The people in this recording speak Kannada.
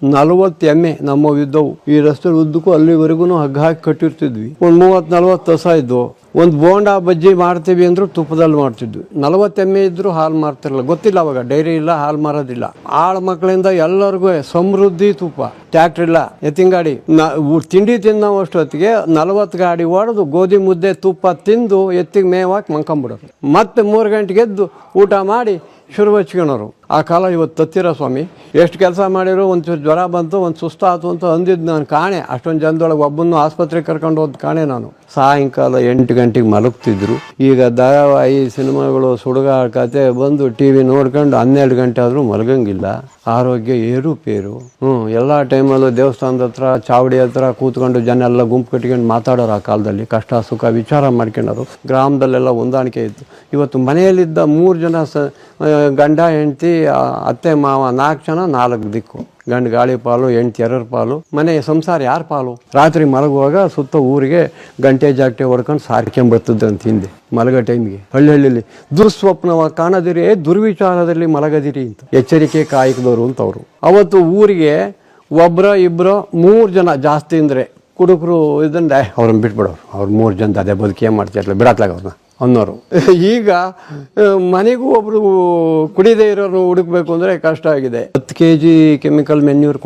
40 ಎಮ್ಮೆ ನಮ್ಮವಿದ್ದವು. ಈ ರಸ್ತೆ ಉದ್ದಕ್ಕೂ ಅಲ್ಲಿವರೆಗೂ ಹಗ್ಗ ಹಾಕಿ ಕಟ್ಟಿರ್ತಿದ್ವಿ. ಒಂದು 30-40 ಹಸ ಇದ್ವು. ಒಂದು ಬೋಂಡಾ ಬಜ್ಜಿ ಮಾಡ್ತೀವಿ ಅಂದ್ರು ತುಪ್ಪದಲ್ಲಿ ಮಾಡ್ತಿದ್ವಿ. 40 ಎಮ್ಮೆ ಇದ್ರು ಹಾಲು ಮಾರ್ತಿರಲಿಲ್ಲ, ಗೊತ್ತಿಲ್ಲ ಅವಾಗ ಡೈರಿ ಇಲ್ಲ, ಹಾಲು ಮಾರೋದಿಲ್ಲ. ಆಳ ಮಕ್ಕಳಿಂದ ಎಲ್ಲರಿಗೂ ಸಮೃದ್ಧಿ ತುಪ್ಪ. ಟ್ಯಾಕ್ಟ್ರ್ ಇಲ್ಲ, ಎತ್ತಿನ ಗಾಡಿ. ತಿಂಡಿ ತಿನ್ನೋ ಅಷ್ಟೊತ್ತಿಗೆ 40 ಗಾಡಿ ಹೊಡೆದು ಗೋಧಿ ಮುದ್ದೆ ತುಪ್ಪ ತಿಂದು ಎತ್ತಿಗೆ ಮೇವಾಕಿ ಮಂಕೊಂಬಿಡೋರು. ಮತ್ತೆ 3 ಗಂಟೆಗೆ ಎದ್ದು ಊಟ ಮಾಡಿ ಶುರು ಹಚ್ಕೊಳೋರು. ಆ ಕಾಲ ಇವತ್ತು ತತ್ತಿರ ಸ್ವಾಮಿ. ಎಷ್ಟು ಕೆಲಸ ಮಾಡಿದ್ರು ಒಂಚೂರು ಜ್ವರ ಬಂತು, ಒಂದು ಸುಸ್ತಾತು ಅಂತ ಅಂದಿದ್ದು ನಾನು ಕಾಣೆ. ಅಷ್ಟೊಂದು ಜನದೊಳಗೆ ಒಬ್ಬನ್ನು ಆಸ್ಪತ್ರೆಗೆ ಕರ್ಕೊಂಡು ಹೋದ ಕಾಣೆ ನಾನು. ಸಾಯಂಕಾಲ 8 ಗಂಟೆಗೆ ಮಲಗ್ತಿದ್ರು. ಈಗ ಧಾರಾವಾಹಿ ಸಿನಿಮಾಗಳು ಸುಡುಗಾಡ ಕತೆ ಬಂದು ಟಿವಿ ನೋಡ್ಕೊಂಡು 12 ಗಂಟೆ ಆದರೂ ಮಲಗಂಗಿಲ್ಲ. ಆರೋಗ್ಯ ಏರುಪೇರು. ಎಲ್ಲ ಟೈಮಲ್ಲೂ ದೇವಸ್ಥಾನದ ಹತ್ರ ಚಾವಡಿ ಹತ್ರ ಕೂತ್ಕೊಂಡು ಜನ ಎಲ್ಲ ಗುಂಪು ಕಟ್ಕೊಂಡು ಮಾತಾಡೋರು. ಆ ಕಾಲದಲ್ಲಿ ಕಷ್ಟ ಸುಖ ವಿಚಾರ ಮಾಡ್ಕೊಂಡರು. ಗ್ರಾಮದಲ್ಲೆಲ್ಲ ಹೊಂದಾಣಿಕೆ ಇತ್ತು. ಇವತ್ತು ಮನೆಯಲ್ಲಿದ್ದ 3 ಜನ ಗಂಡ ಹೆಂಡತಿ ಅತ್ತೆ ಮಾವ 4 ಜನ 4 ದಿಕ್ಕು. ಗಂಡು ಗಾಳಿ ಪಾಲು, ಹೆಂಡತಿ ಎರರ್ ಪಾಲು. ಮನೆ ಸಂಸಾರ ಯಾರ ಪಾಲು? ರಾತ್ರಿ ಮಲಗುವಾಗ ಸುತ್ತ ಊರಿಗೆ ಗಂಟೆ ಜಾಗಟೆ ಹೊಡ್ಕೊಂಡು ಸಾರ್ಕೊಂಬರ್ತದಂತ ಹಿಂದೆ ಮಲಗೋ ಟೈಮಿಗೆ. ಹಳ್ಳಿಯಲ್ಲಿ ದುರ್ಸ್ವಪ್ನವ ಕಾಣದಿರಿ, ದುರ್ವಿಚಾರದಲ್ಲಿ ಮಲಗದಿರಿ ಅಂತ ಎಚ್ಚರಿಕೆ ಕಾಯಕದವರು ಅಂತ ಅವರು. ಅವತ್ತು ಊರಿಗೆ ಒಬ್ಬರ ಇಬ್ಬರು 3 ಜನ ಜಾಸ್ತಿ ಅಂದರೆ ಕುಡುಕರು ಇದನ್ನ ಅವ್ರನ್ನ ಬಿಟ್ಬಿಡೋರು. ಅವ್ರು 3 ಜನ ಅದೇ ಬದುಕೇ ಮಾಡ್ತಿರ್ಲಿಲ್ಲ, ಬಿಡತ್ಲಾಗ ಅವ್ರನ್ನ ಅನ್ನೋರು. ಈಗ ಮನೆಗೂ ಒಬ್ರು ಕುಡಿದೇ ಇರೋರು ಹುಡುಕ್ಬೇಕು ಅಂದರೆ ಕಷ್ಟ ಆಗಿದೆ. 10 kg ಕೆಮಿಕಲ್ ಮೆನ್ಯೂರ್